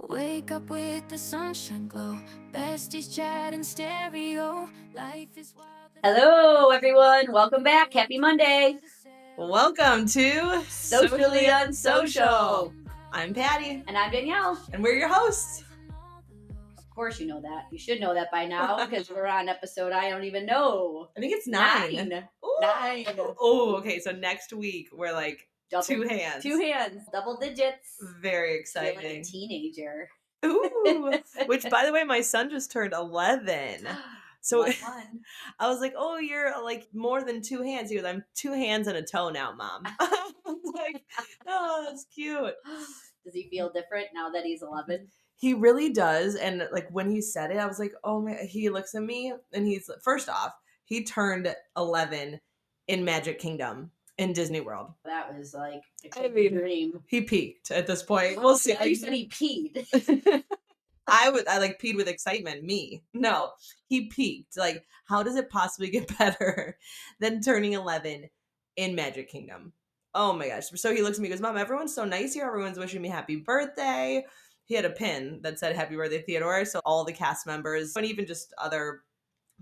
Wake up with the sunshine glow. Besties chat in stereo. Life is wild. Hello, everyone. Welcome back. Happy Monday. Welcome to Socially Unsocial. I'm Patty, And I'm Danielle. and we're your hosts. Of course, you know that. You should know that by now because we're on episode I don't even know. I think it's 9. Ooh. 9. Oh, okay. So next week we're like Double, 2 hands. 2 hands. Double digits. Very You're exciting. like a teenager. Ooh. Which, by the way, my son just turned 11. So Fun. I was like, oh, you're like more than 2 hands. He goes, I'm 2 hands and a toe now, Mom. I was like, oh, that's cute. Does he feel different now that he's 11? He really does. And like when he said it, I was like, oh man, he looks at me and he's, first off, he turned 11 in Magic Kingdom in Disney World. That was like a dream. He peaked at this point. We'll see. You said he peed. I like peed with excitement. Me. No, he peaked. Like, how does it possibly get better than turning 11 in Magic Kingdom? Oh my gosh. So he looks at me and goes, Mom, everyone's so nice here. Everyone's wishing me happy birthday. He had a pin that said happy birthday, Theodore. So all the cast members and even just other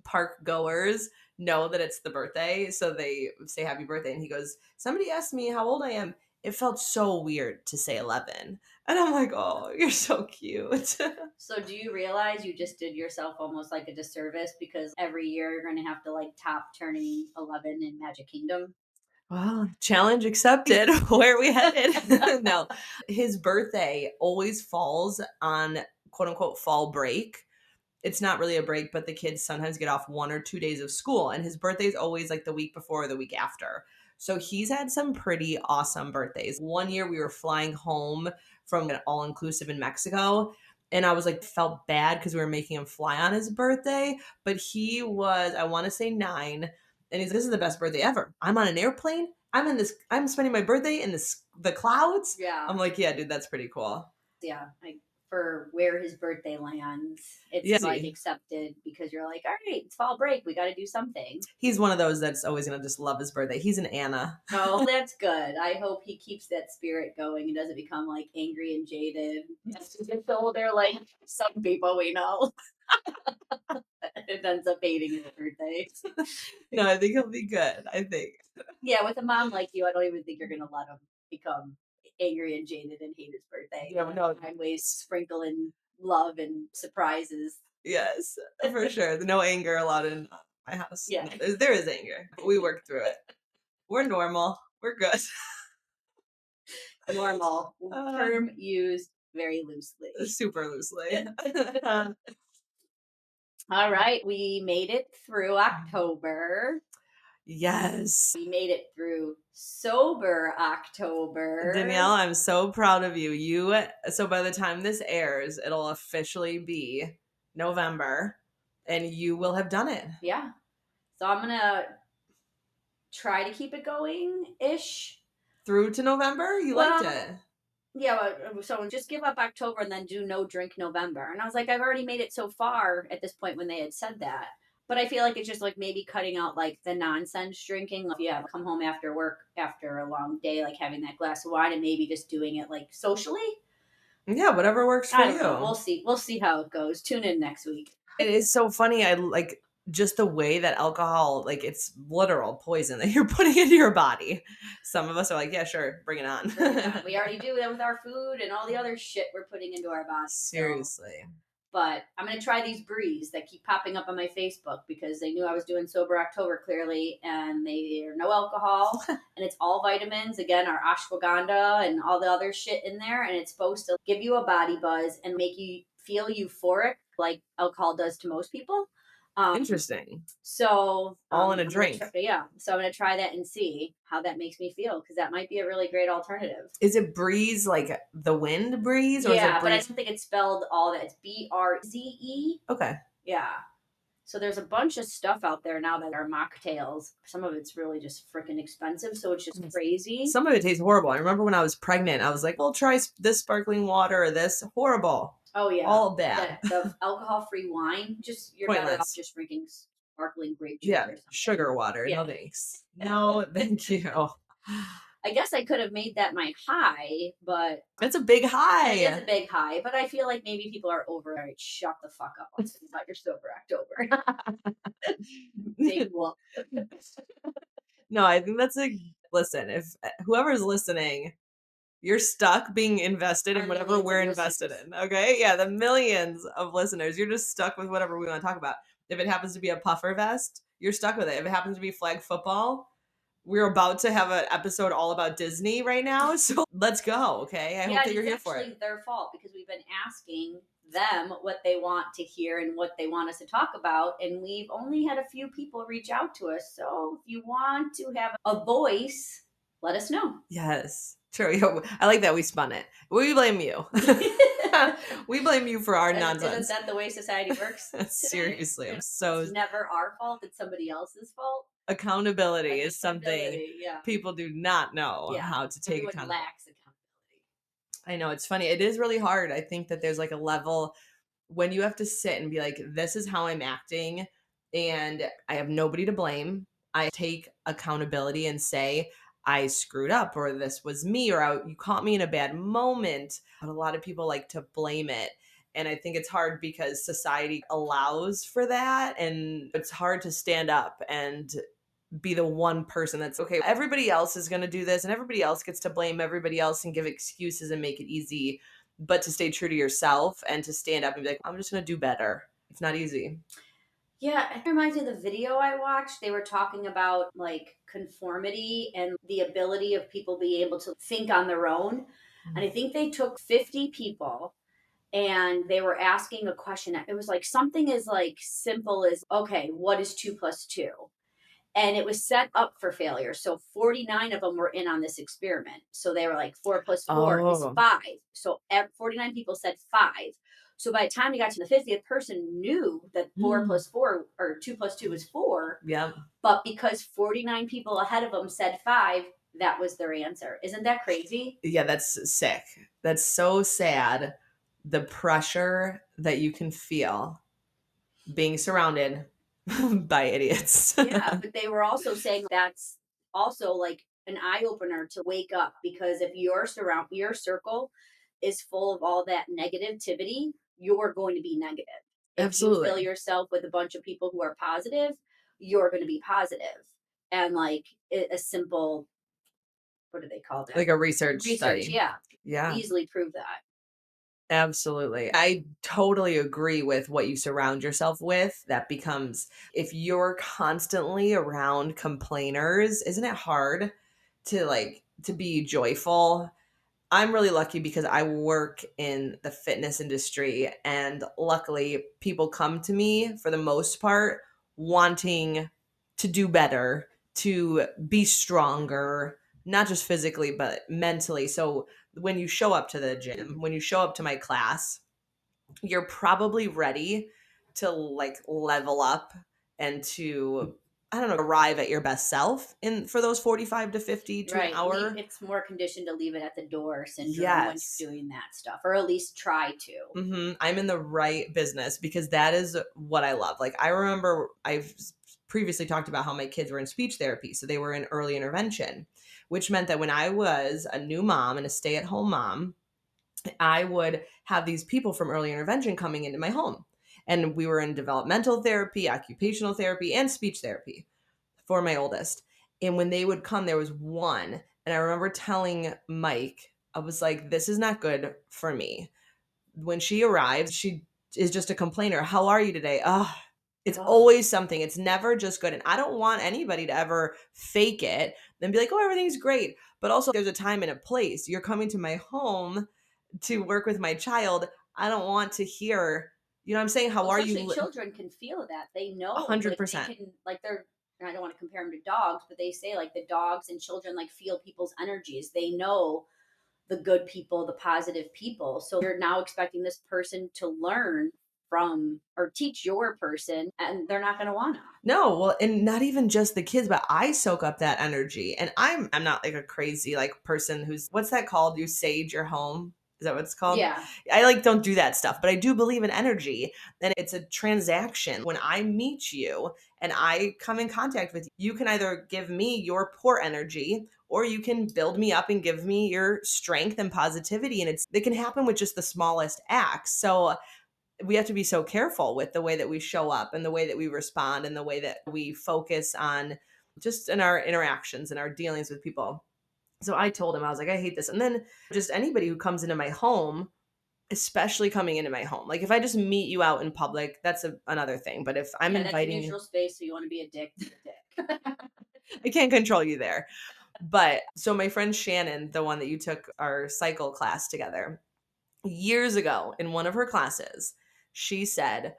park goers know that it's the birthday. So they say happy birthday. And he goes, somebody asked me how old I am. It felt so weird to say 11. And I'm like, oh, you're so cute. So do you realize you just did yourself almost like a disservice because every year you're going to have to like top turning 11 in Magic Kingdom? Well, challenge accepted. Where are we headed? No, his birthday always falls on quote unquote fall break. It's not really a break, but the kids sometimes get off 1 or 2 days of school. And his birthday is always like the week before or the week after. So he's had some pretty awesome birthdays. One year we were flying home from an all-inclusive in Mexico. And I was like, felt bad because we were making him fly on his birthday. But he was, I want to say 9. And he's, this is the best birthday ever. I'm on an airplane. I'm spending my birthday in the clouds. Yeah. I'm like, yeah, dude, that's pretty cool. Yeah. Like for where his birthday lands, it's like accepted because you're like, all right, it's fall break. We got to do something. He's one of those that's always going to just love his birthday. He's an Anna. Oh, that's good. I hope he keeps that spirit going and doesn't become like angry and jaded. So they're like some people we know. It ends up hating his birthday. No, I think he'll be good. I think. Yeah, with a mom like you, I don't even think you're gonna let him become angry and jaded and hate his birthday. Yeah, no. Find ways to sprinkle in love and surprises. Yes, for sure. No anger allowed in my house. Yeah, no, there is anger. We worked through it. We're normal. We're good. Normal term used very loosely. Super loosely. All right, we made it through October. Yes. We made it through sober October. Danielle, I'm so proud of you. So by the time this airs, it'll officially be November and you will have done it. Yeah. So I'm going to try to keep it going-ish. Through to November? You liked it? Yeah, so just give up October and then do no drink November. And I was like, I've already made it so far at this point when they had said that. But I feel like it's just like maybe cutting out like the nonsense drinking. If you have come home after work after a long day, like having that glass of wine and maybe just doing it like socially. Yeah, whatever works for you. Know. We'll see how it goes. Tune in next week. It is so funny. I like just the way that alcohol, like it's literal poison that you're putting into your body. Some of us are like, yeah, sure, bring it on. We already do that with our food and all the other shit we're putting into our bodies. Seriously. So. But I'm going to try these brews that keep popping up on my Facebook because they knew I was doing sober October clearly, and they are no alcohol and it's all vitamins. Again, our ashwagandha and all the other shit in there. And it's supposed to give you a body buzz and make you feel euphoric like alcohol does to most people. Interesting. So all in a drink. So I'm going to try that and see how that makes me feel because that might be a really great alternative. Is it breeze like the wind breeze? Or yeah, is it breeze? But I don't think it's spelled all that. It's BRZE. Okay. Yeah. So there's a bunch of stuff out there now that are mocktails. Some of it's really just freaking expensive, so it's just crazy. Some of it tastes horrible. I remember when I was pregnant, I was like, "We'll try this sparkling water or this." Horrible. Oh yeah, all bad. The alcohol-free wine, you're better off just drinking sparkling grape juice. Yeah, sugar water. Yeah. No thanks. No, thank you. I guess I could have made that my high, but That's a big it is high. a big high. But I feel like maybe people are over. All right, shut the fuck up. Let's talk about your sober October. Big whoop. No, I think that's a listen. If whoever's listening, you're stuck being invested in Our whatever millions we're of invested listeners. in. Okay, yeah, the millions of listeners, you're just stuck with whatever we want to talk about. If it happens to be a puffer vest, you're stuck with it. If it happens to be flag football, we're about to have an episode all about Disney right now, so let's go. Okay, I hope Yeah, that and you're it's here for actually it. their fault because we've been asking them what they want to hear and what they want us to talk about, and we've only had a few people reach out to us. So if you want to have a voice, let us know. Yes, true. Yo, I like that we spun it. We blame you. We blame you for our Isn't nonsense. that the way society works today? Seriously, I'm so It's never our fault. It's somebody else's fault. accountability is something Accountability, yeah. people do not know Yeah. how to take Everyone accountability. lacks accountability. I know it's funny. It is really hard. I think that there's like a level when you have to sit and be like, this is how I'm acting, and I have nobody to blame. I take accountability and say, I screwed up, or this was me, or you caught me in a bad moment. But a lot of people like to blame it. And I think it's hard because society allows for that. And it's hard to stand up and be the one person that's okay. Everybody else is going to do this, and everybody else gets to blame everybody else and give excuses and make it easy. But to stay true to yourself and to stand up and be like, I'm just going to do better. It's not easy. Yeah, it reminds me of the video I watched. They were talking about like conformity and the ability of people being able to think on their own. And I think they took 50 people and they were asking a question. It was like something as like simple as, okay, what is 2 plus 2? And it was set up for failure. So 49 of them were in on this experiment. So they were like 4 plus 4 is Oh, 5. So 49 people said 5. So by the time we got to the 50th person knew that 4 plus 4 or 2 plus 2 was 4, yeah. but because 49 people ahead of them said 5, that was their answer. Isn't that crazy? Yeah, that's sick. That's so sad. The pressure that you can feel being surrounded by idiots. Yeah, but they were also saying that's also like an eye opener to wake up because if your circle is full of all that negativity, you're going to be negative. If you fill Absolutely. yourself with a bunch of people who are positive, you're going to be positive. And like a simple, what do they call that? Like a research Research, study. yeah, Yeah. easily prove that. Absolutely. I totally agree with what you surround yourself with. That becomes, if you're constantly around complainers, isn't it hard to be joyful? I'm really lucky because I work in the fitness industry, and luckily people come to me for the most part wanting to do better, to be stronger, not just physically but mentally. So when you show up to the gym, when you show up to my class, you're probably ready to like level up and to, I don't know, arrive at your best self in for those 45 to 50 to an Right. hour. It's more conditioned to leave it at the door syndrome when Yes. you're doing that stuff, or at least try to. I'm in the right business because that is what I love. Like, I remember I've previously talked about how my kids were in speech therapy. So they were in early intervention, which meant that when I was a new mom and a stay at home mom, I would have these people from early intervention coming into my home. And we were in developmental therapy, occupational therapy, and speech therapy for my oldest. And when they would come, there was one. And I remember telling Mike, I was like, this is not good for me. When she arrives, she is just a complainer. How are you today? Oh, it's Ugh. always something. It's never just good. And I don't want anybody to ever fake it, then be like, oh, everything's great. But also, there's a time and a place. You're coming to my home to work with my child. I don't want to hear, you know what I'm saying? How Well, are especially you? children can feel that. They know, like they 100%. can, like they're. I don't want to compare them to dogs, but they say like the dogs and children like feel people's energies. They know the good people, the positive people. So you're now expecting this person to learn from or teach your person, and they're not going to want to. No, well, and not even just the kids, but I soak up that energy. And I'm not like a crazy like person who's, what's that called? You sage your home. Is that what it's called? Yeah. I like don't do that stuff, but I do believe in energy. And it's a transaction. When I meet you and I come in contact with you, you can either give me your poor energy or you can build me up and give me your strength and positivity. And it can happen with just the smallest acts. So we have to be so careful with the way that we show up and the way that we respond and the way that we focus on just in our interactions and our dealings with people. So I told him, I was like, I hate this. And then just anybody who comes into my home, especially coming into my home, like if I just meet you out in public, that's another thing. But if I'm Yeah, that's a inviting neutral space, so you want to be a dick. I can't control you there. But so my friend Shannon, the one that you took our cycle class together, years ago in one of her classes, she said,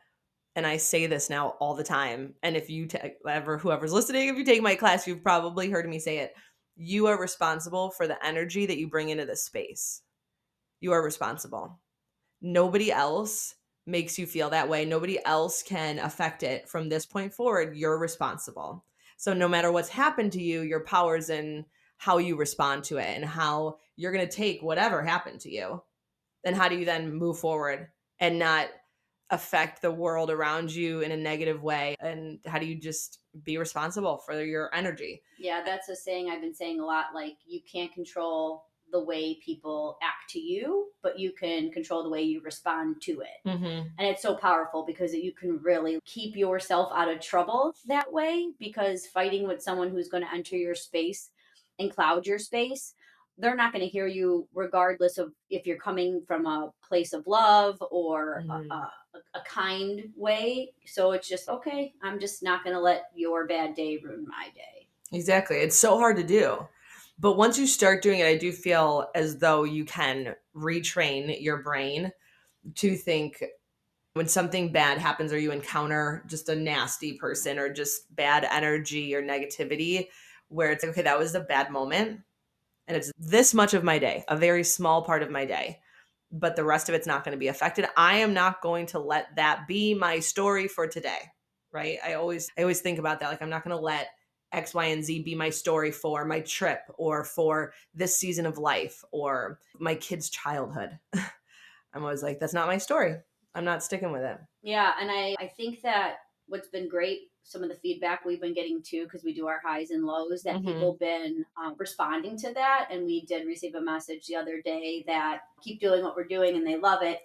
and I say this now all the time, and if you whoever's listening, if you take my class, you've probably heard me say it. You are responsible for the energy that you bring into this space. You are responsible. Nobody else makes you feel that way. Nobody else can affect it from this point forward. You're responsible. So no matter what's happened to you, your power's in how you respond to it and how you're going to take whatever happened to you. Then how do you then move forward and not affect the world around you in a negative way? And how do you just be responsible for your energy? Yeah, that's a saying I've been saying a lot. Like, you can't control the way people act to you, but you can control the way you respond to it. Mm-hmm. And it's so powerful because you can really keep yourself out of trouble that way, because fighting with someone who's going to enter your space and cloud your space, they're not going to hear you regardless of if you're coming from a place of love or a kind way. So it's just, okay, I'm just not going to let your bad day ruin my day. Exactly. It's so hard to do. But once you start doing it, I do feel as though you can retrain your brain to think when something bad happens or you encounter just a nasty person or just bad energy or negativity, where it's like, okay, that was a bad moment. And it's this much of my day, a very small part of my day, but the rest of it's not going to be affected. I am not going to let that be my story for today. Right. I always think about that. Like, I'm not going to let X, Y, and Z be my story for my trip or for this season of life or my kid's childhood. I'm always like, that's not my story. I'm not sticking with it. Yeah, and I think that what's been great, some of the feedback we've been getting too, because we do our highs and lows, that people been responding to that. And we did receive a message the other day that keep doing what we're doing and they love it.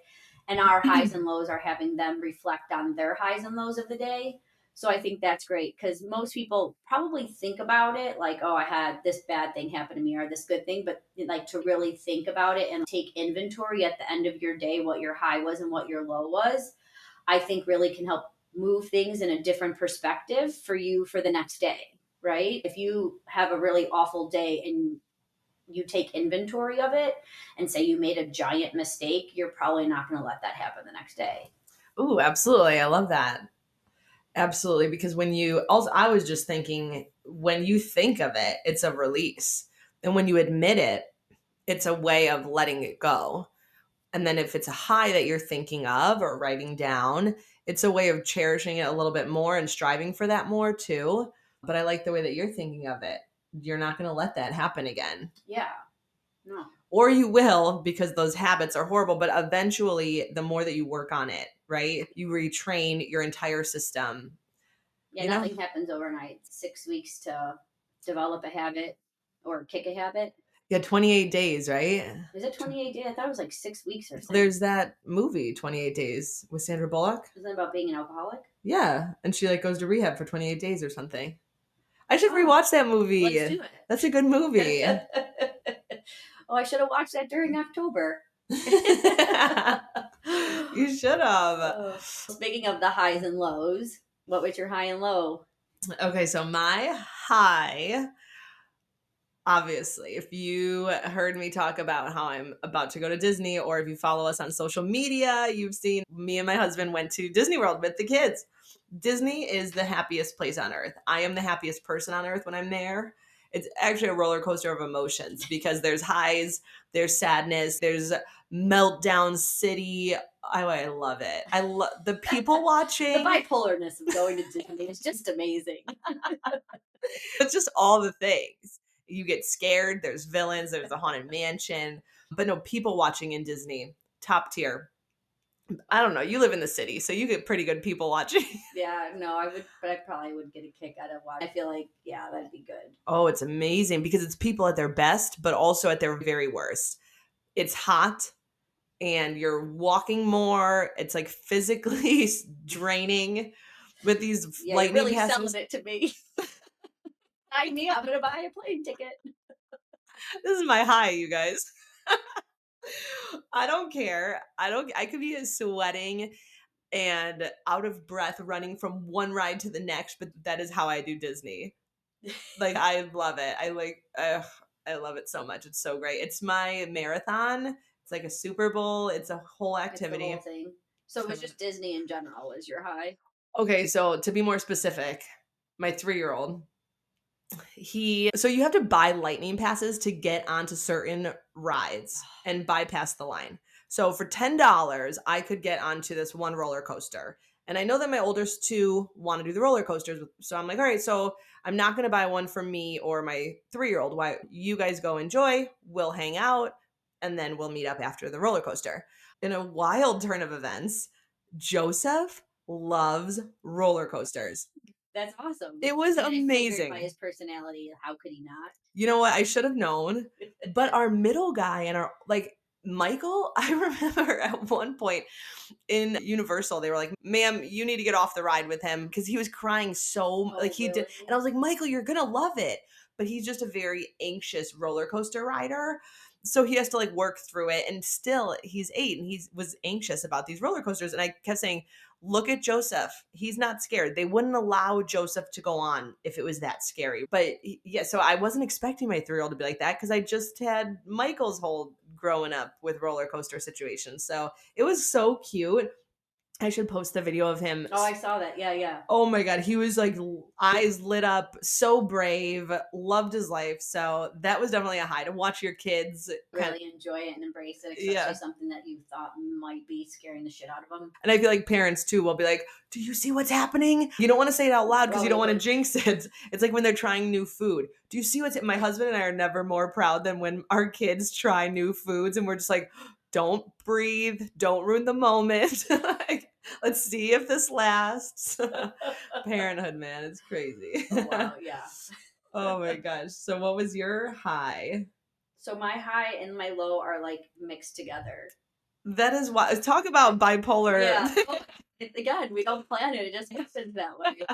And our highs and lows are having them reflect on their highs and lows of the day. So I think that's great, because most people probably think about it like, oh, I had this bad thing happen to me or this good thing, but like to really think about it and take inventory at the end of your day, what your high was and what your low was, I think really can help move things in a different perspective for you for the next day, right? If you have a really awful day and you take inventory of it and say you made a giant mistake, you're probably not going to let that happen the next day. Ooh, absolutely. I love that. Absolutely. Because I was just thinking, when you think of it, it's a release. And when you admit it, it's a way of letting it go. And then if it's a high that you're thinking of or writing down, it's a way of cherishing it a little bit more and striving for that more too. But I like the way that you're thinking of it. You're not going to let that happen again. Yeah. No. Or you will, because those habits are horrible, but eventually the more that you work on it, right? You retrain your entire system. Yeah, nothing happens overnight. 6 weeks to develop a habit or kick a habit. Yeah, 28 days, right? Is it 28 days? I thought it was like 6 weeks or something. There's that movie, 28 Days, with Sandra Bullock. Isn't it about being an alcoholic? Yeah, and she goes to rehab for 28 days or something. I should rewatch that movie. Let's do it. That's a good movie. Oh, I should have watched that during October. You should have. Speaking of the highs and lows, what was your high and low? Okay, so my high, obviously, if you heard me talk about how I'm about to go to Disney, or if you follow us on social media, you've seen me and my husband went to Disney World with the kids. Disney is the happiest place on earth. I am the happiest person on earth when I'm there. It's actually a roller coaster of emotions, because there's highs, there's sadness, there's meltdown city. I love it. I love the people watching. The bipolarness of going to Disney is just amazing. It's just all the things. You get scared. There's villains. There's a haunted mansion. But no, people watching in Disney, top tier. I don't know. You live in the city, so you get pretty good people watching. Yeah, no, I would, but I probably would get a kick out of watching. I feel like, yeah, that'd be good. Oh, it's amazing because it's people at their best, but also at their very worst. It's hot and you're walking more. It's like physically draining with these Yeah, you're lightning really passes. selling it to me. Sign me up. I'm gonna buy a plane ticket. This is my high, you guys. I don't care. I could be sweating and out of breath running from one ride to the next, but that is how I do Disney. Like I love it. I love it so much. It's so great. It's my marathon. It's like a Super Bowl. It's a whole It's the activity. whole thing. So it was just Disney in general was your high. Okay, so to be more specific, my 3-year-old, so you have to buy lightning passes to get onto certain rides and bypass the line. So for $10, I could get onto this one roller coaster. And I know that my oldest two want to do the roller coasters. So I'm like, all right, so I'm not going to buy one for me or my 3-year-old. Why you guys go enjoy, we'll hang out, and then we'll meet up after the roller coaster. In a wild turn of events, Joseph loves roller coasters. That's awesome. It was And I figured amazing. by his personality, how could he not? You know what? I should have known. But our middle guy and our Michael, I remember at one point in Universal, they were like, "Ma'am, you need to get off the ride with him because he was crying so he did." Really? And I was like, "Michael, you're gonna love it." But he's just a very anxious roller coaster rider. So he has to work through it. And still he's 8 and he was anxious about these roller coasters. And I kept saying, look at Joseph. He's not scared. They wouldn't allow Joseph to go on if it was that scary. But yeah, so I wasn't expecting my 3-year-old to be like that because I just had Michael's whole growing up with roller coaster situations. So it was so cute. I should post the video of him. Oh, I saw that. Yeah. Oh my God. He was eyes lit up, so brave, loved his life. So that was definitely a high to watch your kids really enjoy it and embrace it, especially something that you thought might be scaring the shit out of them. And I feel like parents too will be like, do you see what's happening? You don't want to say it out loud because you don't want to jinx it. It's like when they're trying new food. Do you see my husband and I are never more proud than when our kids try new foods and we're just like, don't breathe, don't ruin the moment. Let's see if this lasts. Parenthood, man, it's crazy. Oh, wow, yeah. Oh my gosh. So what was your high? So my high and my low are mixed together. That is why. Talk about bipolar. Yeah. Again, we don't plan it. It just happens that way.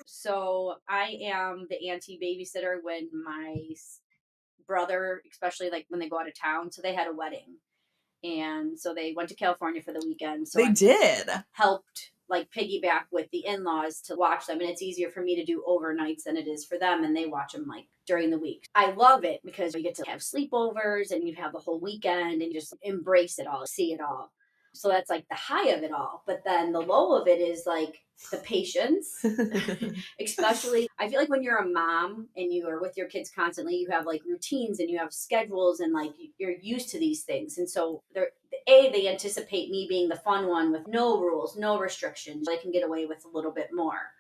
So I am the auntie babysitter when my brother, especially when they go out of town. So they had a wedding. And so they went to California for the weekend. So they did. Helped piggyback with the in-laws to watch them. And it's easier for me to do overnights than it is for them. And they watch them during the week. I love it because you get to have sleepovers and you have the whole weekend and you just embrace it all, see it all. So that's the high of it all. But then the low of it is the patience. Especially, I feel like when you're a mom and you are with your kids constantly, you have routines and you have schedules and you're used to these things. And so they anticipate me being the fun one with no rules, no restrictions. They can get away with a little bit more,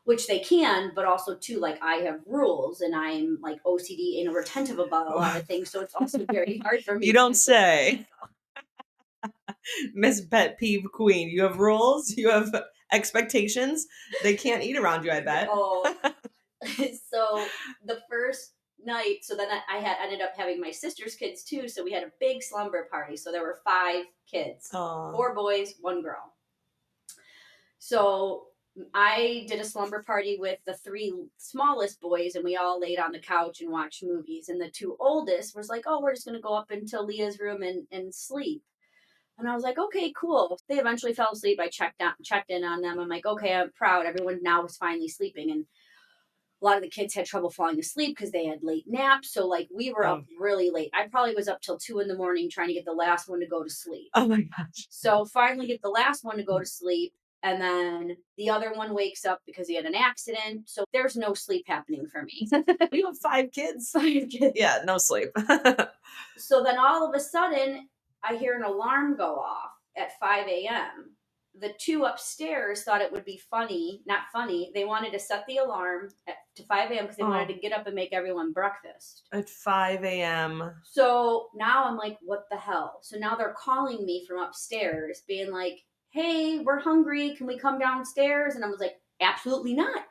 which they can, but also too, I have rules and I'm OCD and retentive about a lot of things. So it's also very hard for me. You don't say. Miss Pet Peeve Queen. You have rules, you have expectations. They can't eat around you, I bet. Oh. So the first night, so then I had ended up having my sister's kids too. So we had a big slumber party. So there were 5 kids, 4 boys, 1 girl. So I did a slumber party with the 3 smallest boys and we all laid on the couch and watched movies. And the 2 oldest was like, oh, we're just going to go up into Leah's room and sleep. And I was like, okay, cool. They eventually fell asleep. I checked in on them. I'm like, okay, I'm proud. Everyone now was finally sleeping. And a lot of the kids had trouble falling asleep because they had late naps. So we were up really late. I probably was up till 2 a.m. trying to get the last one to go to sleep. Oh my gosh. So finally get the last one to go to sleep. And then the other one wakes up because he had an accident. So there's no sleep happening for me. You have 5 kids. 5 kids. Yeah, no sleep. So then all of a sudden, I hear an alarm go off at 5 a.m. The 2 upstairs thought it would be funny, not funny. They wanted to set the alarm at to 5 a.m. because they wanted to get up and make everyone breakfast. At 5 a.m. So now I'm like, what the hell? So now they're calling me from upstairs, being like, hey, we're hungry. Can we come downstairs? And I was like, absolutely not.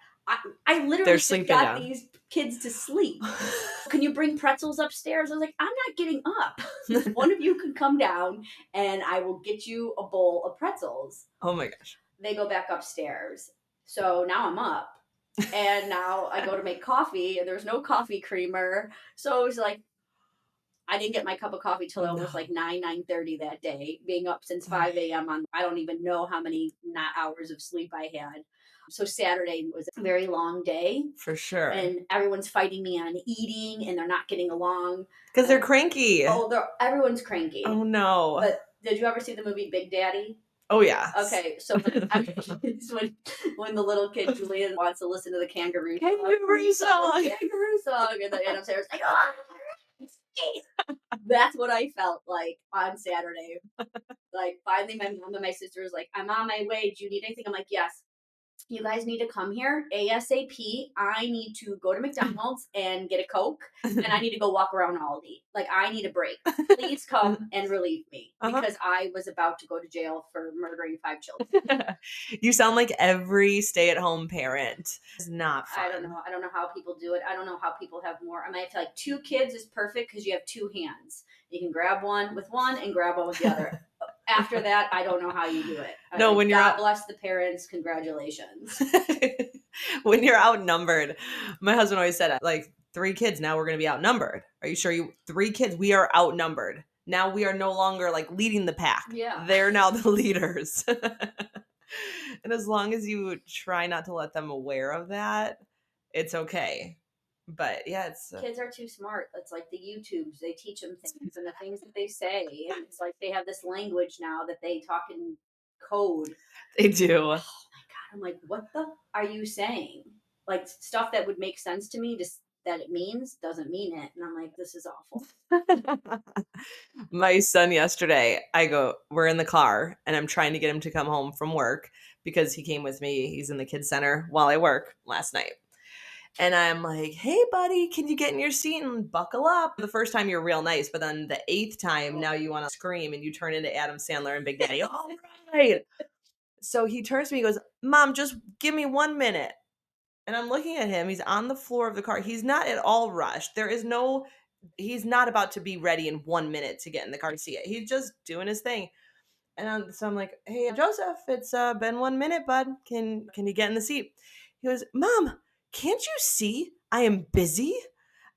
I literally They're just sleeping got down. these kids to sleep. Can you bring pretzels upstairs? I was like, I'm not getting up. One of you can come down and I will get you a bowl of pretzels. Oh my gosh. They go back upstairs. So now I'm up. And now I go to make coffee and there's no coffee creamer. So it was like, I didn't get my cup of coffee till almost like 9:30 that day, being up since 5 a.m. on I don't even know how many not hours of sleep I had. So Saturday was a very long day. For sure. And everyone's fighting me on eating and they're not getting along. Because they're cranky. Oh, everyone's cranky. Oh no. But did you ever see the movie Big Daddy? Oh yeah. Okay, so when the little kid Julian wants to listen to the kangaroo song, and the upstairs like, oh, that's what I felt like on Saturday. Like finally, my mom and my sister was like, "I'm on my way. Do you need anything?" I'm like, "Yes." You guys need to come here ASAP. I need to go to McDonald's and get a Coke, and I need to go walk around Aldi. Like, I need a break. Please come and relieve me because I was about to go to jail for murdering 5 children. You sound like every stay-at-home parent. It's not fun. I don't know. I don't know how people do it. I don't know how people have more. I might have to like 2 kids is perfect because you have 2 hands. You can grab one with one and grab one with the other. After that, I don't know how you do it. No, when you're God bless the parents. Congratulations. When you're outnumbered, my husband always said, like 3 kids, now we're going to be outnumbered. Are you sure 3 kids? We are outnumbered. Now we are no longer like leading the pack. Yeah. They're now the leaders. And as long as you try not to let them aware of that, it's okay. But yeah, kids are too smart. It's like the YouTubes. They teach them things and the things that they say. And it's like they have this language now that they talk in code. They do. Oh my God. I'm like, what the are you saying? Like stuff that would make sense to me, just that it means doesn't mean it. And I'm like, this is awful. My son yesterday, we're in the car and I'm trying to get him to come home from work because he came with me. He's in the kids center while I work last night. And I'm like, hey, buddy, can you get in your seat and buckle up? The first time you're real nice, but then the 8th time, now you want to scream and you turn into Adam Sandler and Big Daddy. All right. So he turns to me and goes, Mom, just give me 1 minute. And I'm looking at him. He's on the floor of the car. He's not at all rushed. He's not about to be ready in 1 minute to get in the car to see it. He's just doing his thing. And so I'm like, hey, Joseph, it's been 1 minute, bud. Can you get in the seat? He goes, Mom, can't you see I am busy?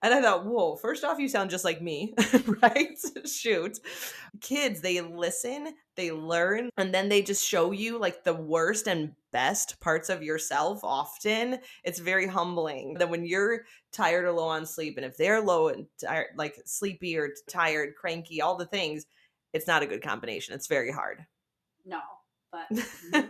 And I thought, whoa, first off, you sound just like me, right? Shoot. Kids, they listen, they learn, and then they just show you like the worst and best parts of yourself often. It's very humbling. Then when you're tired or low on sleep, and if they're low and tired, like sleepy or tired, cranky, all the things, it's not a good combination. It's very hard. No, but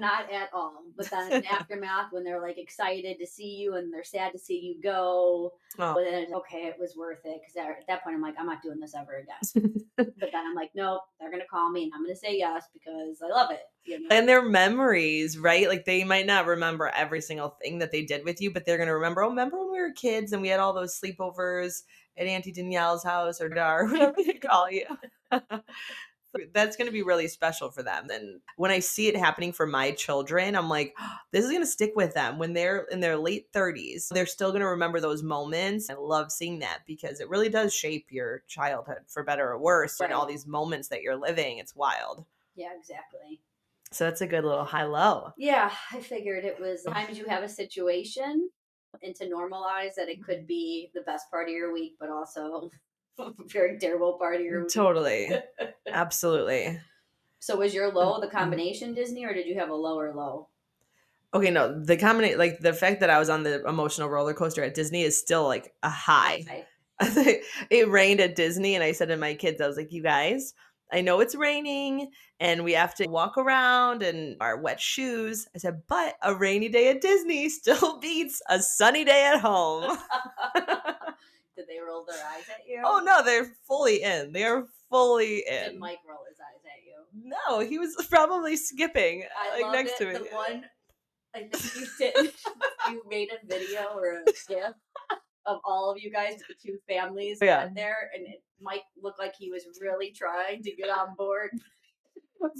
not at all. But then in the aftermath, when they're like excited to see you and they're sad to see you go, but then it's okay, it was worth it. Because at that point, I'm like, I'm not doing this ever again. But then I'm like, nope, they're going to call me and I'm going to say yes because I love it. You know? And their memories, right? Like they might not remember every single thing that they did with you, but they're going to remember, remember when we were kids and we had all those sleepovers at Auntie Danielle's house or Dar, whatever they call you. That's going to be really special for them. And when I see it happening for my children, I'm like, oh, this is going to stick with them when they're in their late 30s. They're still going to remember those moments. I love seeing that because it really does shape your childhood for better or worse. Right. And all these moments that you're living, it's wild. Yeah, exactly. So that's a good little high-low. Yeah, I figured it was times you have a situation and to normalize that it could be the best part of your week, but also a very terrible part of your week. Totally. Absolutely. So was your low the combination Disney or did you have a lower low? Okay, no, the combination, like the fact that I was on the emotional roller coaster at Disney is still like a high. It rained at Disney and I said to my kids, I was like, you guys, I know it's raining and we have to walk around in our wet shoes. I said, but a rainy day at Disney still beats a sunny day at home. Did they roll their eyes at you? Oh, no, they're fully in. They are fully in. Did Mike roll his eyes at you? No, he was probably skipping I like next to me. The one I think you did. You made a video or a GIF of all of you guys with the two families Yeah. there, and Mike looked like he was really trying to get on board.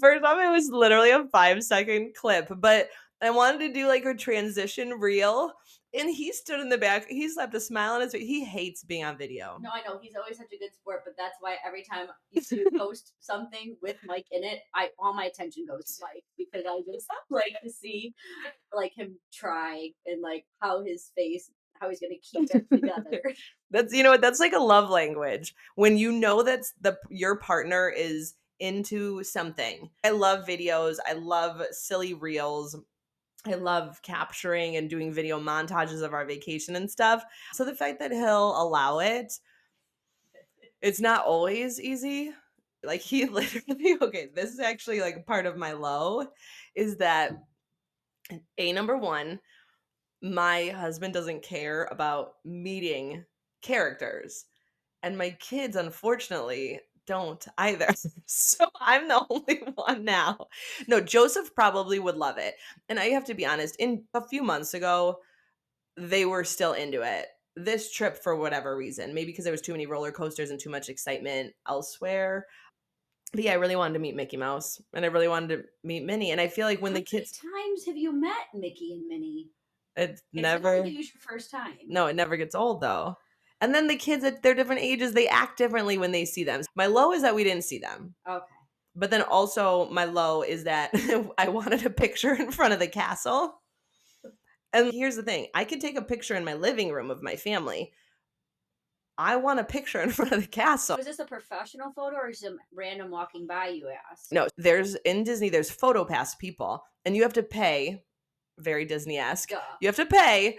First off, it was literally a 5-second clip, but I wanted to do like a transition reel, and he stood in the back. He slapped a smile on his face. He hates being on video. No, I know he's always such a good sport, but that's why every time you post something with Mike in it, all my attention goes to Mike because I just like to see like him try and like how he's gonna keep it together. That's like a love language. When you know that's your partner is into something. I love videos. I love silly reels. I love capturing and doing video montages of our vacation and stuff. So the fact that he'll allow it, it's not always easy. Like he literally, okay, this is actually like part of my low is that number one, my husband doesn't care about meeting characters. And my kids, unfortunately, don't either. So I'm the only one now. No, Joseph probably would love it. And I have to be honest, in a few months ago, they were still into it. This trip, for whatever reason, maybe because there was too many roller coasters and too much excitement elsewhere. But yeah, I really wanted to meet Mickey Mouse and I really wanted to meet Minnie. And I feel like when How the kids. many times have you met Mickey and Minnie? It's not never. like it was your first time. No, it never gets old though. And then the kids at their different ages, they act differently when they see them. My low is that we didn't see them. Okay. But then also my low is that I wanted a picture in front of the castle. And here's the thing. I could take a picture in my living room of my family. I want a picture in front of the castle. Was this a professional photo or some random walking by you asked? No, in Disney, there's PhotoPass people. And you have to pay, very Disney-esque. Duh. You have to pay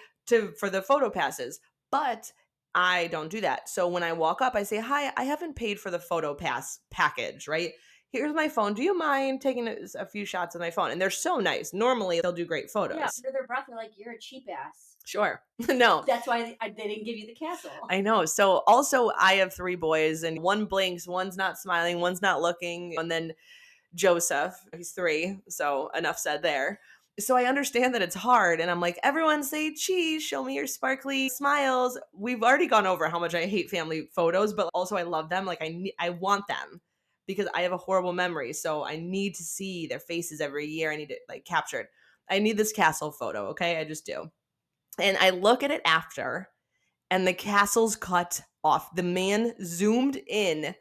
for the photo passes. But I don't do that. So when I walk up, I say, hi, I haven't paid for the photo pass package, right? Here's my phone. Do you mind taking a few shots of my phone? And they're so nice. Normally, they'll do great photos. Yeah, under their breath, they're like, you're a cheap ass. Sure. No. That's why they didn't give you the castle. I know. So also, I have 3 boys, and one blinks, one's not smiling, one's not looking. And then Joseph, he's 3. So enough said there. So I understand that it's hard. And I'm like, everyone say cheese, show me your sparkly smiles. We've already gone over how much I hate family photos, but also I love them. Like I want them because I have a horrible memory. So I need to see their faces every year. I need it like captured. I need this castle photo. Okay. I just do. And I look at it after and the castle's cut off. The man zoomed in.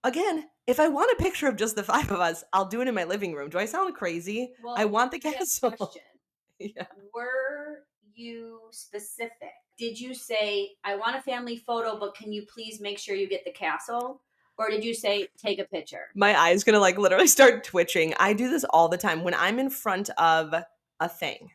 Again, if I want a picture of just the 5 of us, I'll do it in my living room. Do I sound crazy? Well, I want the I have a castle. question. Yeah. Were you specific? Did you say, I want a family photo, but can you please make sure you get the castle? Or did you say, take a picture? My eye's gonna like literally start twitching. I do this all the time when I'm in front of a thing,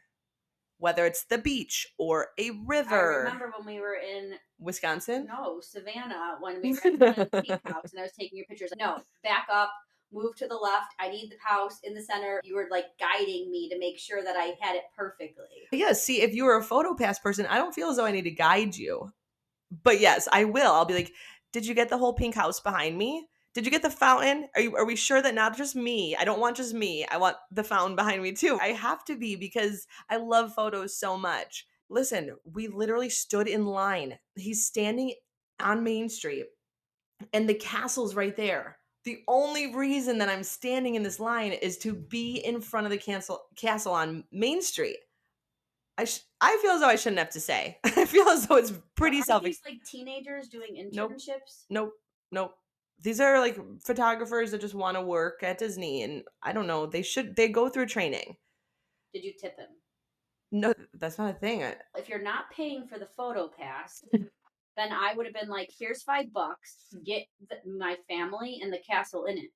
whether it's the beach or a river. I remember when we were in Wisconsin? No, Savannah, when we were in the pink house and I was taking your pictures. No, back up, move to the left. I need the house in the center. You were like guiding me to make sure that I had it perfectly. Yeah, see, if you were a PhotoPass person, I don't feel as though I need to guide you. But yes, I will. I'll be like, did you get the whole pink house behind me? Did you get the fountain? Are we sure that not just me? I don't want just me. I want the fountain behind me too. I have to be because I love photos so much. Listen, we literally stood in line. He's standing on Main Street and the castle's right there. The only reason that I'm standing in this line is to be in front of the castle on Main Street. I feel as though I shouldn't have to say. I feel as though it's pretty Are these like teenagers doing internships? Nope. These are like photographers that just want to work at Disney, and I don't know. They go through training. Did you tip him? No, that's not a thing. If you're not paying for the photo pass, then I would have been like, here's $5, get my family and the castle in it.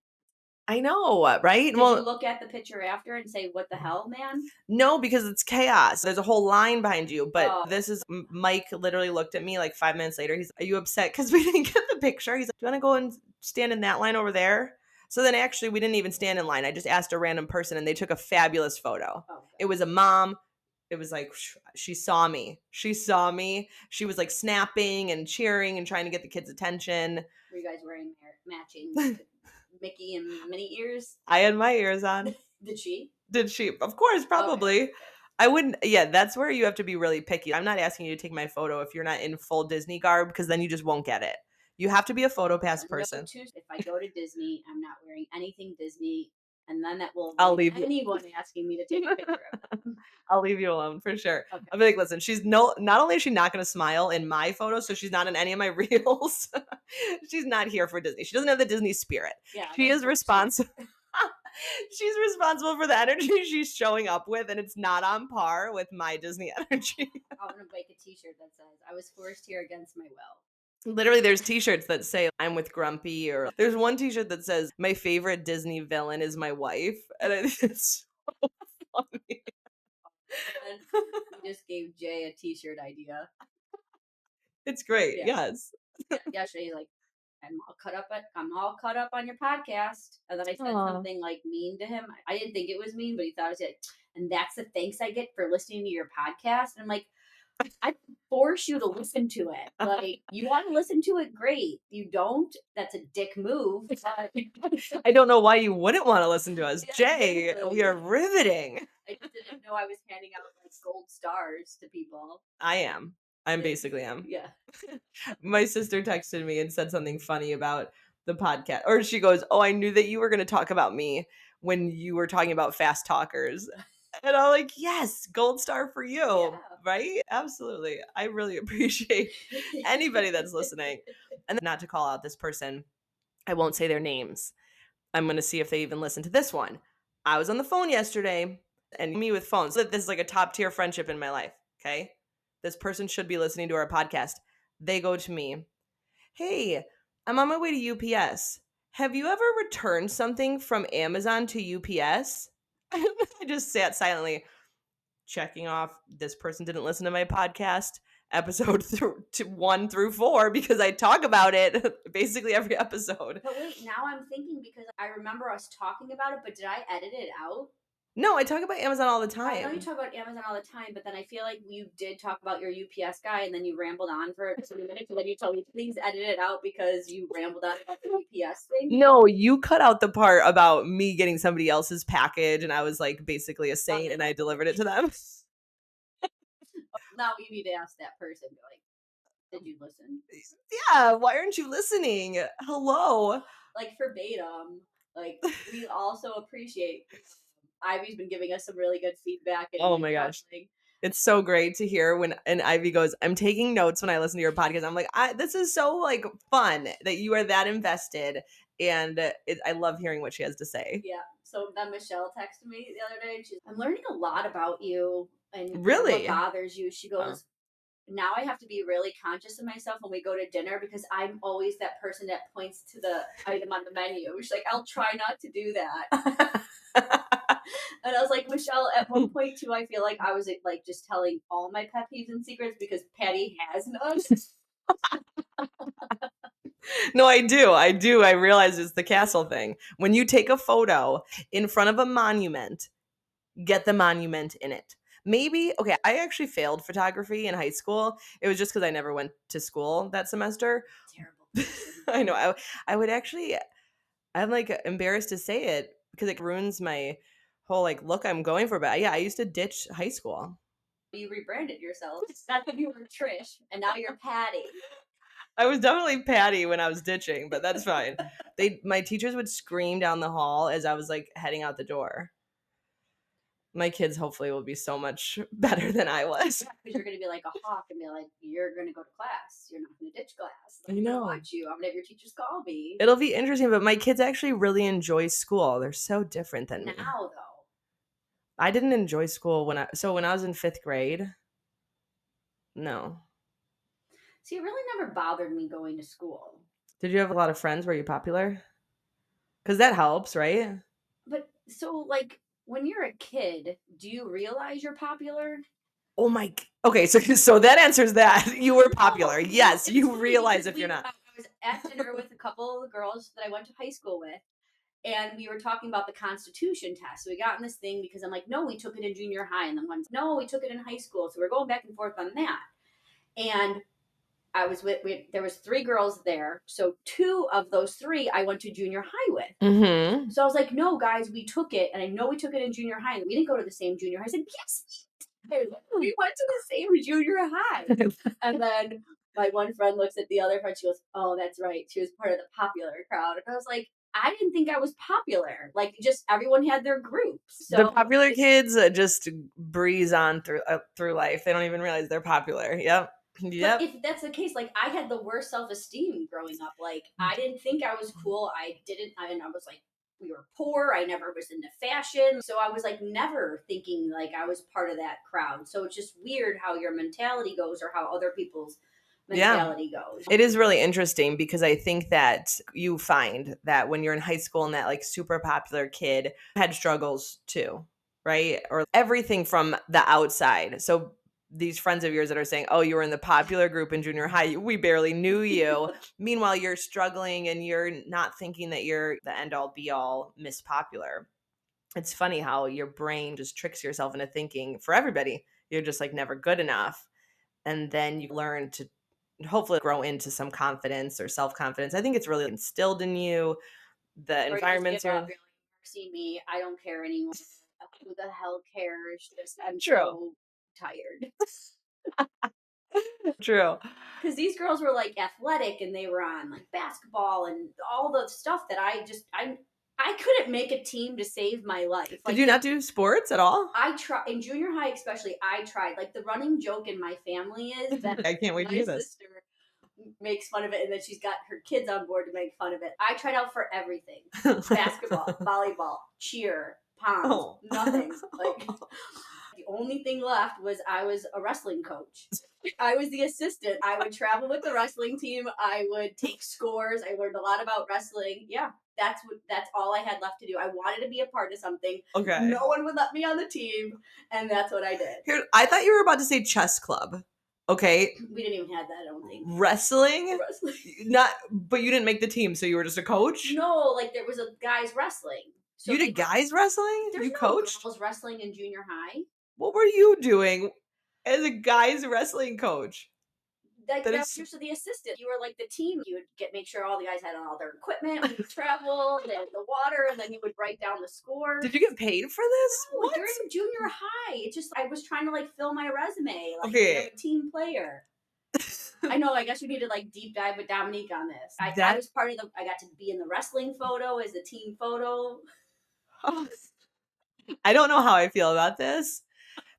I know, right? Did you look at the picture after and say, what the hell, man? No, because it's chaos. There's a whole line behind you. But this is, Mike literally looked at me like 5 minutes later. He's, are you upset because we didn't get the picture? He's like, do you want to go and stand in that line over there? So then actually we didn't even stand in line. I just asked a random person and they took a fabulous photo. Okay. It was a mom. It was like, she saw me. She was like snapping and cheering and trying to get the kids' attention. Were you guys wearing matching Mickey and Minnie ears? I had my ears on. Did she? Of course, probably. Okay. I wouldn't. Yeah, that's where you have to be really picky. I'm not asking you to take my photo if you're not in full Disney garb, because then you just won't get it. You have to be a photo pass person. If I go to Disney, I'm not wearing anything Disney, and then that will I'll avoid leave you. anyone asking me to take a picture of them. I'll leave you alone for sure. Okay. I'll be like, listen, she's not only is she not going to smile in my photo, so she's not in any of my reels. She's not here for Disney. She doesn't have the Disney spirit. Yeah, She that's is bullshit. responsible. She's responsible for the energy she's showing up with, and it's not on par with my Disney energy. I'm gonna make a T-shirt that says "I was forced here against my will." Literally, there's T-shirts that say "I'm with Grumpy," or there's one T-shirt that says "My favorite Disney villain is my wife," and it's so funny. And you just gave Jay a T-shirt idea. It's great. Yeah. Yes. Yesterday, he's like, I'm all caught up on your podcast. And then I said Aw. something like mean to him. I didn't think it was mean, but he thought it was like, and that's the thanks I get for listening to your podcast. And I'm like, I force you to listen to it. Like, you want to listen to it, great. You don't, that's a dick move. I don't know why you wouldn't want to listen to us. Yeah, Jay, exactly. we are riveting. I just didn't know I was handing out like gold stars to people. I am. I'm basically am. Yeah. My sister texted me and said something funny about the podcast. Or she goes, "Oh, I knew that you were going to talk about me when you were talking about fast talkers." And I'm like, yes, gold star for you. Yeah. Right? Absolutely. I really appreciate anybody that's listening. And not to call out this person, I won't say their names. I'm going to see if they even listen to this one. I was on the phone yesterday, and me with phones. This is like a top tier friendship in my life. Okay. This person should be listening to our podcast. They go to me, "Hey, I'm on my way to UPS. Have you ever returned something from Amazon to UPS?" I just sat silently, checking off this person didn't listen to my podcast episode 1 through 4, because I talk about it basically every episode. But wait, now I'm thinking because I remember us talking about it, but did I edit it out? No, I talk about Amazon all the I know you time. talk about Amazon all the time, but then I feel like you did talk about your UPS guy, and then you rambled on for 20 minutes, and then you told me, please edit it out because you rambled on about the UPS thing. No, you cut out the part about me getting somebody else's package, and I was like basically a saint, and I delivered it to them. Now you need to ask that person, be like, did you listen? Yeah, why aren't you listening? Hello. Like verbatim. Like, we also appreciate Ivy's been giving us some really good feedback. And Oh my gosh. It's so great to hear when and Ivy goes, "I'm taking notes when I listen to your podcast." I'm like, this is so like fun that you are that invested, and I love hearing what she has to say. Yeah. So then Michelle texted me the other day, and she's, I'm learning a lot about you and Really? what bothers you. She goes, now I have to be really conscious of myself when we go to dinner because I'm always that person that points to the item on the menu. She's like, I'll try not to do that. And I was like, Michelle, at one point too, I feel like I was like just telling all my pet peeves and secrets because Patty has none. No, I do. I realize it's the castle thing. When you take a photo in front of a monument, get the monument in it. Maybe, okay, I actually failed photography in high school. It was just because I never went to school that semester. Terrible. I know. I would actually, I'm like embarrassed to say it because it ruins my whole like look I'm going for. But yeah, I used to ditch high school. You rebranded yourself. That's when you were Trish, and now you're Patty. I was definitely Patty when I was ditching, but that's fine. My teachers would scream down the hall as I was like heading out the door. My kids hopefully will be so much better than I was. Yeah, because you're going to be like a hawk and be like, you're going to go to class. You're not going to ditch class. I I'm know. going to watch you. I'm going to have your teachers call me. It'll be interesting, but my kids actually really enjoy school. They're so different than me. Now, though. I didn't enjoy school when I was in 5th grade. No. See, it really never bothered me going to school. Did you have a lot of friends? Were you popular? Because that helps, right? But so, like, when you're a kid, do you realize you're popular? Oh my. Okay, so that answers that. You were popular. No, Yes, it's you funny realize because if you're not. I was at dinner with a couple of the girls that I went to high school with, and we were talking about the Constitution test. So we got in this thing because I'm like, no, we took it in junior high, and then one's, no, we took it in high school. So we're going back and forth on that. And I was there was 3 girls there. So 2 of those 3 I went to junior high with. Mm-hmm. So I was like, no, guys, we took it. And I know we took it in junior high. And we didn't go to the same junior high. I said, yes. We went to the same junior high. And then my one friend looks at the other friend. She goes, "Oh, that's right. She was part of the popular crowd." And I was like, I didn't think I was popular. Like, just everyone had their groups. The So popular kids just breeze on through life. They don't even realize they're popular. Yep. But if that's the case, like, I had the worst self-esteem growing up. Like, I didn't think I was cool. And I was like, we were poor. I never was into fashion. So I was like never thinking like I was part of that crowd. So it's just weird how your mentality goes or how other people's mentality goes. It is really interesting because I think that you find that when you're in high school and that like super popular kid had struggles too, right? Or everything from the outside. So these friends of yours that are saying, "Oh, you were in the popular group in junior high. We barely knew you." Meanwhile, you're struggling and you're not thinking that you're the end all be all Miss Popular. It's funny how your brain just tricks yourself into thinking for everybody, you're just like never good enough. And then you learn to hopefully grow into some confidence or self-confidence. I think it's really instilled in you, the environments you're in. You're like, see me, I don't care anymore. Who the hell cares? Just I'm True. so tired. True. Because these girls were like athletic and they were on like basketball and all the stuff that I couldn't make a team to save my life. Like, Did you not do sports at all? I tried in junior high, especially. I tried. Like, the running joke in my family is that I can't wait to my hear this. sister makes fun of it, and then she's got her kids on board to make fun of it. I tried out for everything: basketball, volleyball, cheer, ponds, nothing. Like, the only thing left was I was a wrestling coach. I was the assistant. I would travel with the wrestling team. I would take scores. I learned a lot about wrestling. Yeah, that's all I had left to do. I wanted to be a part of something. Okay. No one would let me on the team, and that's what I did. Here, I thought you were about to say chess club. Okay. We didn't even have that, I don't think. Wrestling? Not, but you didn't make the team, so you were just a coach? No, like, there was a guys wrestling. So you did guys wrestling? There's You no coached? girls wrestling in junior high. What were you doing as a guys wrestling coach? Like, that's usually the assistant. You were like the team. You would make sure all the guys had all their equipment when you traveled, they had the water, and then you would write down the score. Did you get paid for this? No, What? you're in junior high. It's just I was trying to like fill my resume, like, Okay. I'm a team player. I know. I guess we need to like deep dive with Dominique on this. I was part of I got to be in the wrestling photo as the team photo. I don't know how I feel about this.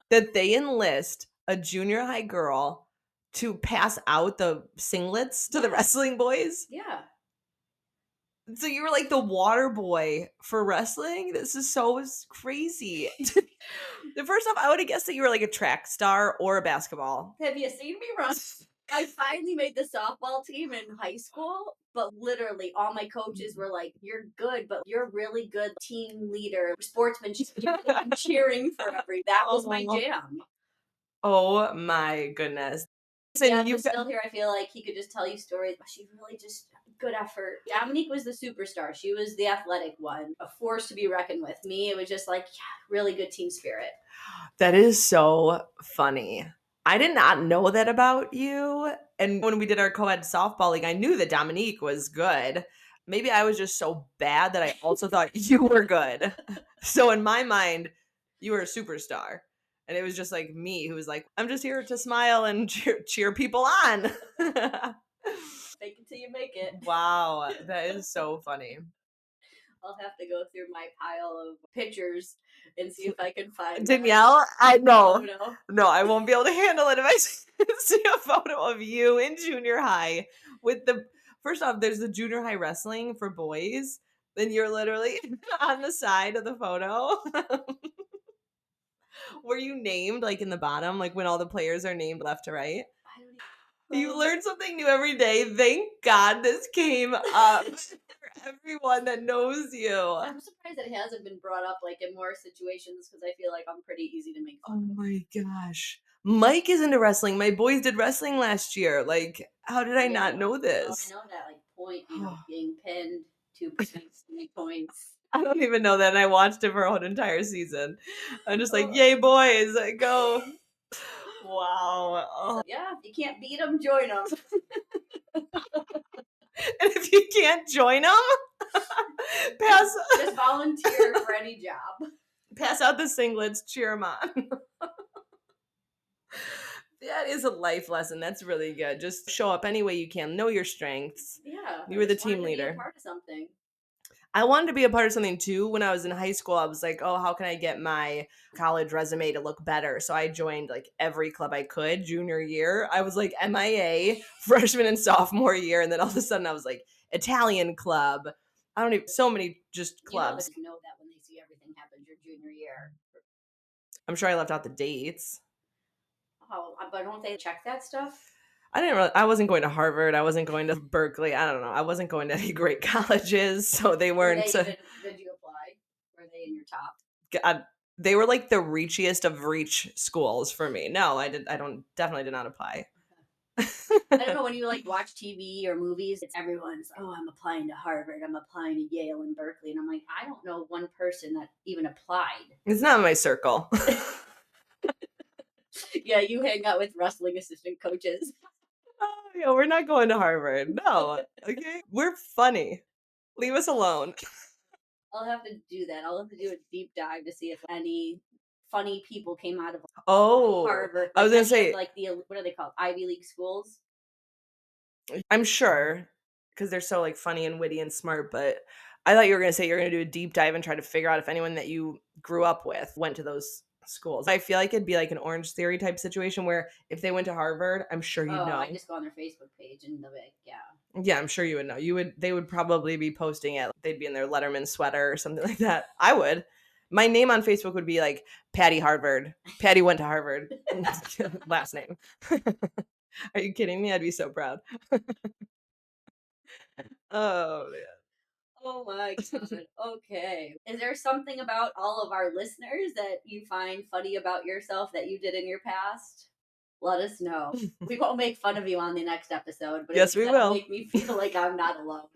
That they enlist a junior high girl to pass out the singlets to the wrestling boys. Yeah. So you were like the water boy for wrestling? This is so crazy. The first off, I would have guessed that you were like a track star or a basketball. Have you seen me run? I finally made the softball team in high school, but literally all my coaches were like, "You're good, but you're a really good team leader, sportsmanship, cheering for every." That was my jam. Oh my goodness. Yeah, you still here. I feel like he could just tell you stories, but she really just good effort. Dominique was the superstar. She was the athletic one, a force to be reckoned with. Me, it was just like, yeah, really good team spirit. That is so funny. I did not know that about you. And when we did our co-ed softball league, I knew that Dominique was good. Maybe I was just so bad that I also thought you were good. So in my mind, you were a superstar. And it was just like me who was like, I'm just here to smile and cheer people on. Fake it till you make it. Wow, that is so funny. I'll have to go through my pile of pictures and see if I can find Danielle. I know. Photo. No, I won't be able to handle it if I see a photo of you in junior high with first off, there's the junior high wrestling for boys. Then you're literally on the side of the photo. Were you named like in the bottom, like when all the players are named left to right? You learn something new every day. Thank God this came up for everyone that knows you. I'm surprised it hasn't been brought up like in more situations because I feel like I'm pretty easy to make fun of. Oh my gosh. Mike is into wrestling. My boys did wrestling last year. Like, how did I not know this? I know that, like, point, being pinned, 2 points, 3 points. I don't even know that. And I watched it for a whole entire season. I'm just like, yay, boys, go. Wow. Oh. So, yeah, if you can't beat them, join them. And if you can't join them, just volunteer for any job. Pass out the singlets, cheer them on. That is a life lesson. That's really good. Just show up any way you can. Know your strengths. Yeah, You I were the just wanted team to be a leader. part of something. I wanted to be a part of something too. When I was in high school, I was like, oh, how can I get my college resume to look better? So I joined like every club I could junior year. I was like MIA freshman and sophomore year. And then all of a sudden I was like Italian club. I don't even, so many just You know, clubs. you know that when they see everything happen your junior year. I'm sure I left out the dates. Oh, but don't they check that stuff? I wasn't going to Harvard. I wasn't going to Berkeley. I don't know. I wasn't going to any great colleges. So they Were weren't. they even, did you apply? Were they in your top? God, they were like the reachiest of reach schools for me. No, definitely did not apply. I don't know, when you like watch TV or movies, it's everyone's, oh, I'm applying to Harvard, I'm applying to Yale and Berkeley. And I'm like, I don't know one person that even applied. It's not my circle. Yeah, you hang out with wrestling assistant coaches. Oh, yeah, we're not going to Harvard. No. Okay. We're funny. Leave us alone. I'll have to do that. I'll have to do a deep dive to see if any funny people came out of Oh, Harvard. I was gonna any of, say, like the, what are they called? Ivy League schools. I'm sure because they're so like funny and witty and smart, but I thought you were gonna say you're gonna do a deep dive and try to figure out if anyone that you grew up with went to those schools. I feel like it'd be like an Orange Theory type situation where if they went to Harvard, I'm sure you'd know. I just go on their Facebook page and they'll be like, yeah. Yeah, I'm sure you would know. They would probably be posting it. They'd be in their Letterman sweater or something like that. I would. My name on Facebook would be like Patty Harvard. Patty went to Harvard. Last name. Are you kidding me? I'd be so proud. Oh man. Oh my god. Okay. Is there something about all of our listeners that you find funny about yourself that you did in your past? Let us know. We won't make fun of you on the next episode, but Yes, we will. make me feel like I'm not alone.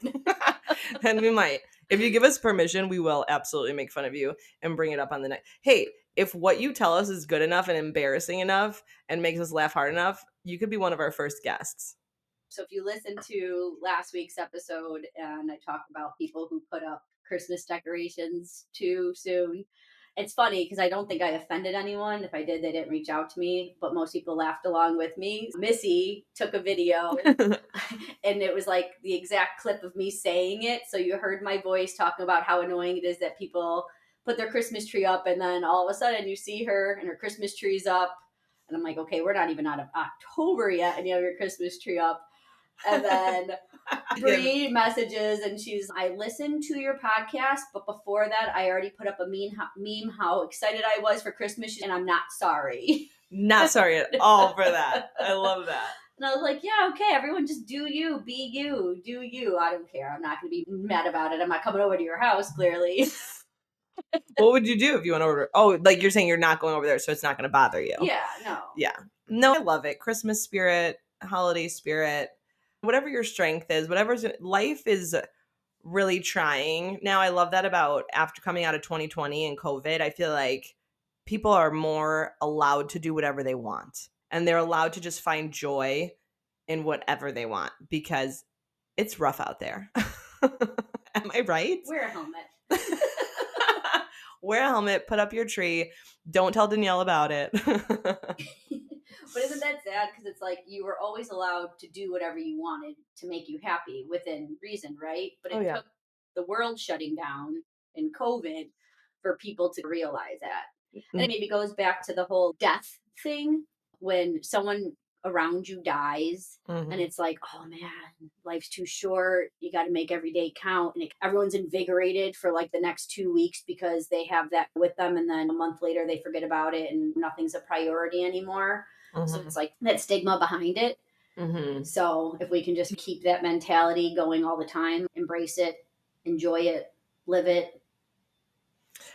And we might. If you give us permission, we will absolutely make fun of you and bring it up on the next. Hey, if what you tell us is good enough and embarrassing enough and makes us laugh hard enough, you could be one of our first guests. So if you listen to last week's episode and I talk about people who put up Christmas decorations too soon, it's funny because I don't think I offended anyone. If I did, they didn't reach out to me, but most people laughed along with me. Missy took a video and it was like the exact clip of me saying it. So you heard my voice talking about how annoying it is that people put their Christmas tree up and then all of a sudden you see her and her Christmas tree's up. And I'm like, okay, we're not even out of October yet and you have your Christmas tree up. And then Bree messages and I listened to your podcast, but before that, I already put up a meme how excited I was for Christmas, and I'm not sorry. Not sorry at all for that. I love that. And I was like, yeah, okay, everyone just do you, be you, do you. I don't care. I'm not going to be mad about it. I'm not coming over to your house, clearly. What would you do if you went over? Oh, like you're saying you're not going over there, so it's not going to bother you. Yeah, no. Yeah. No, I love it. Christmas spirit, holiday spirit. Whatever your strength is, life is really trying. Now, I love that about after coming out of 2020 and COVID, I feel like people are more allowed to do whatever they want and they're allowed to just find joy in whatever they want because it's rough out there. Am I right? Wear a helmet. Wear a helmet, put up your tree. Don't tell Danielle about it. But isn't that sad? Because it's like you were always allowed to do whatever you wanted to make you happy within reason, right? But it took the world shutting down and COVID for people to realize that. And it maybe goes back to the whole death thing when someone around you dies and it's like, oh man, life's too short. You got to make every day count. And everyone's invigorated for like the next 2 weeks because they have that with them. And then a month later, they forget about it and nothing's a priority anymore. So it's like that stigma behind it. So if we can just keep that mentality going all the time, embrace it, enjoy it, live it.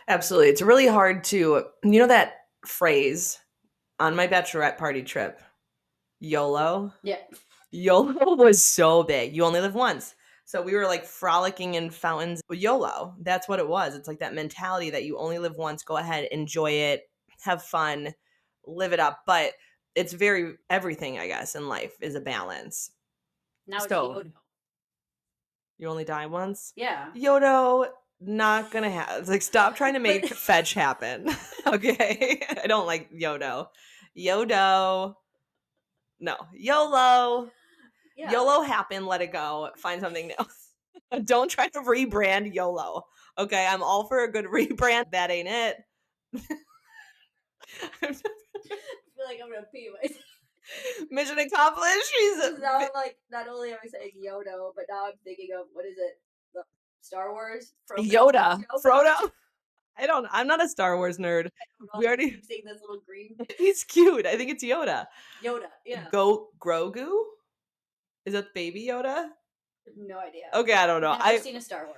Absolutely. It's really hard to, you know that phrase on my bachelorette party trip, YOLO? Yeah. YOLO was so big. You only live once. So we were like frolicking in fountains. YOLO. That's what it was. It's like that mentality that you only live once. Go ahead, enjoy it, have fun, live it up. But it's everything, I guess, in life is a balance. Now it's Yodo. You only die once? Yeah. Yodo, not gonna have. Like, stop trying to make fetch happen. Okay? I don't like Yodo. Yodo. No, YOLO. Yeah. YOLO happened, let it go, find something new. Don't try to rebrand YOLO. Okay, I'm all for a good rebrand. That ain't it. I feel like I'm gonna pee myself. Mission accomplished. Now I'm like, not only am I saying Yodo, but now I'm thinking of what is it? The Star Wars? Yoda. Frodo. I'm not a Star Wars nerd. We We already. keep seeing this little green He's cute. I think it's Yoda. Yoda. Yeah. Grogu? Is that baby Yoda? No idea. Okay, I don't know. Never seen a Star Wars.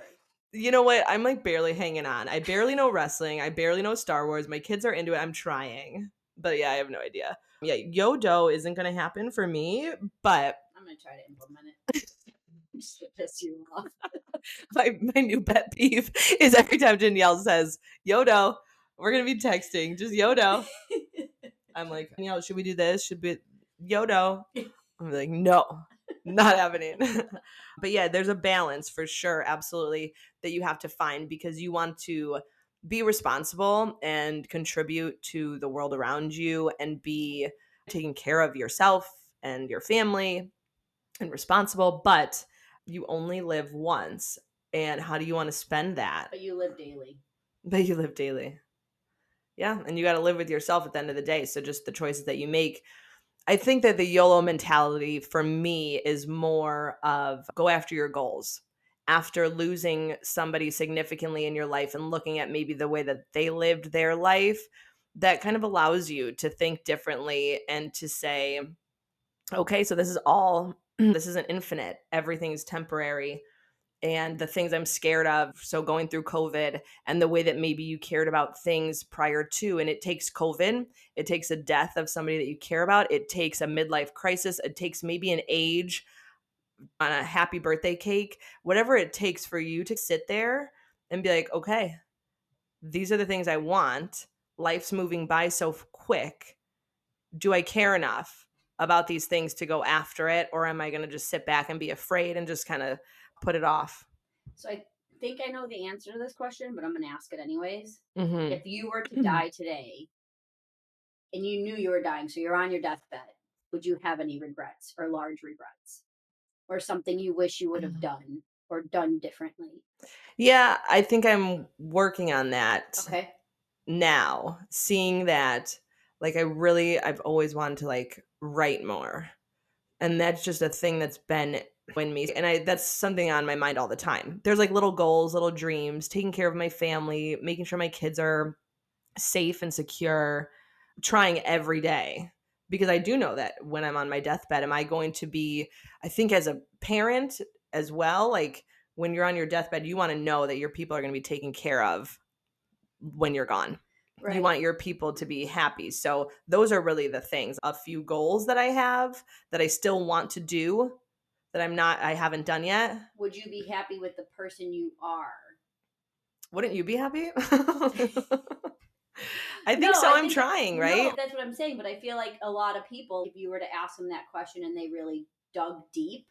You know what? I'm like barely hanging on. I barely know wrestling. I barely know Star Wars. My kids are into it. I'm trying. But yeah, I have no idea. Yeah, Yodo isn't going to happen for me, but I'm gonna try to implement it. Just to piss you off. my new pet peeve is every time Danielle says Yodo, we're going to be texting. Just Yodo. I'm like, Danielle, should we do this? Should we Yodo? I'm like, no, not happening. But yeah, there's a balance for sure, absolutely, that you have to find because you want to be responsible and contribute to the world around you and be taking care of yourself and your family and responsible, but you only live once. And how do you want to spend that? But you live daily. But you live daily. Yeah, and you got to live with yourself at the end of the day. So just the choices that you make. I think that the YOLO mentality for me is more of go after your goals. After losing somebody significantly in your life and looking at maybe the way that they lived their life, that kind of allows you to think differently and to say, okay, so this isn't infinite. Everything's temporary. And the things I'm scared of. So going through COVID and the way that maybe you cared about things prior to, and it takes COVID, it takes a death of somebody that you care about. It takes a midlife crisis. It takes maybe an age on a happy birthday cake, whatever it takes for you to sit there and be like, okay, these are the things I want. Life's moving by so quick. Do I care enough about these things to go after it? Or am I going to just sit back and be afraid and just kind of put it off? So I think I know the answer to this question, but I'm gonna ask it anyways. Mm-hmm. If you were to die today and you knew you were dying, so you're on your deathbed, would you have any regrets or large regrets? Or something you wish you would have done or done differently? Yeah, I think I'm working on that Okay. now, seeing that like I've always wanted to like write more. And that's just a thing that's been in me. And that's something on my mind all the time. There's like little goals, little dreams, taking care of my family, making sure my kids are safe and secure, trying every day. Because I do know that when I'm on my deathbed, am I going to be, I think as a parent as well, like when you're on your deathbed, you want to know that your people are going to be taken care of when you're gone. Right. You want your people to be happy. So those are really the things. A few goals that I have that I still want to do that I haven't done yet. Would you be happy with the person you are? Wouldn't you be happy? I think so. I'm trying, right? No, that's what I'm saying. But I feel like a lot of people, if you were to ask them that question and they really dug deep,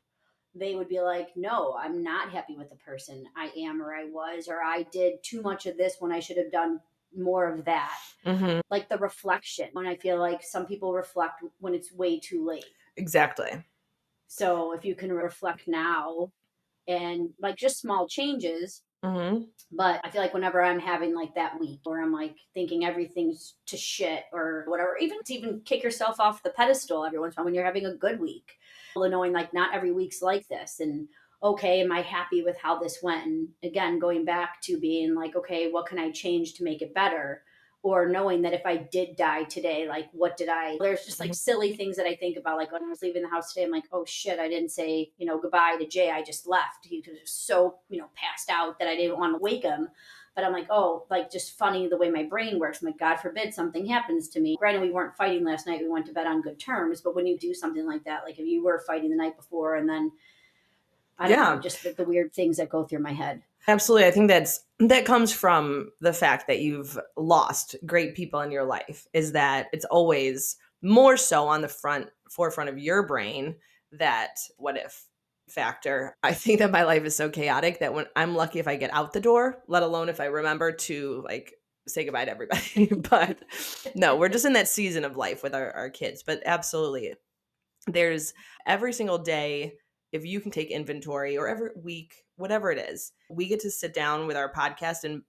they would be like, no, I'm not happy with the person I am or I was, or I did too much of this when I should have done more of that. Mm-hmm. Like the reflection. When I feel like some people reflect when it's way too late. Exactly. So if you can reflect now and like just small changes. Mm-hmm. But I feel like whenever I'm having like that week where I'm like thinking everything's to shit or whatever, even kick yourself off the pedestal every once in a while when you're having a good week. Knowing like not every week's like this, and okay, am I happy with how this went? And again, going back to being like, okay, what can I change to make it better? Or knowing that if I did die today, like what did there's just like silly things that I think about. Like when I was leaving the house today, I'm like, oh shit, I didn't say, goodbye to Jay. I just left. He was so, passed out that I didn't want to wake him. But I'm like, oh, like just funny the way my brain works. I'm like, God forbid something happens to me. Granted, we weren't fighting last night. We went to bed on good terms. But when you do something like that, like if you were fighting the night before and then, I don't know, just the weird things that go through my head. Absolutely. I think that comes from the fact that you've lost great people in your life, is that it's always more so on the forefront of your brain, that what if factor. I think that my life is so chaotic that when I'm lucky if I get out the door, let alone if I remember to like say goodbye to everybody. But no, we're just in that season of life with our kids. But absolutely, there's every single day, if you can take inventory, or every week, whatever it is, we get to sit down with our podcast, and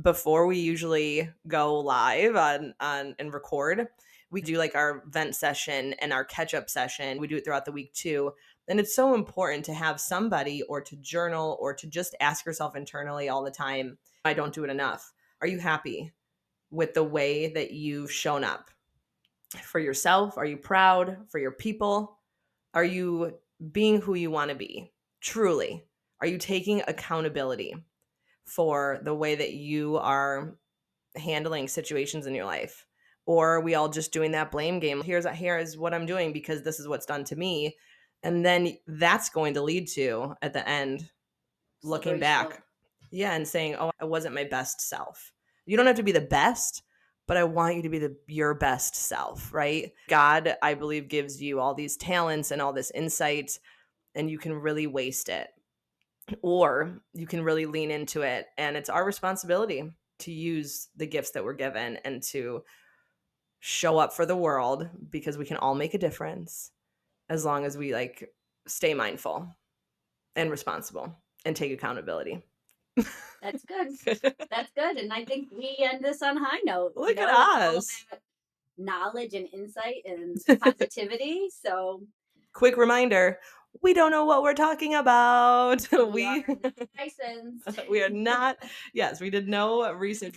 before we usually go live on and record, we do like our vent session and our catch up session. We do it throughout the week too. And it's so important to have somebody, or to journal, or to just ask yourself internally all the time, I don't do it enough. Are you happy with the way that you've shown up for yourself? Are you proud for your people? Are you being who you want to be? Truly. Are you taking accountability for the way that you are handling situations in your life? Or are we all just doing that blame game? Here is what I'm doing because this is what's done to me. And then that's going to lead to, at the end, looking Slippery back, slope. yeah, and saying, oh, I wasn't my best self. You don't have to be the best, but I want you to be your best self, right? God, I believe, gives you all these talents and all this insight, and you can really waste it, or you can really lean into it. And it's our responsibility to use the gifts that we're given and to show up for the world, because we can all make a difference as long as we like stay mindful and responsible and take accountability. That's good. That's good. And I think we end this on a high note. Look at all us. that knowledge and insight and positivity. So Quick reminder, we don't know what we're talking about. we are licensed. We are not. Yes, we did no research.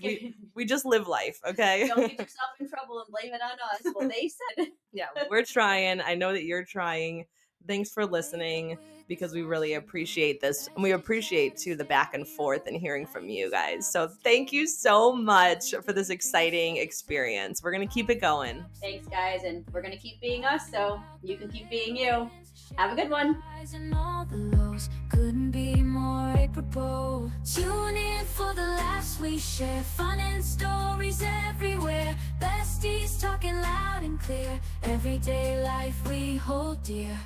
We just live life, okay? Don't get yourself in trouble and blame it on us. Well, they said. Yeah, we're trying. I know that you're trying. Thanks for listening, because we really appreciate this. And we appreciate, too, the back and forth and hearing from you guys. So thank you so much for this exciting experience. We're going to keep it going. Thanks, guys. And we're going to keep being us, so you can keep being you. Have a good one. And all the lows couldn't be more apropos. Tune in for the laughs we share, fun and stories everywhere. Besties talking loud and clear, everyday life we hold dear.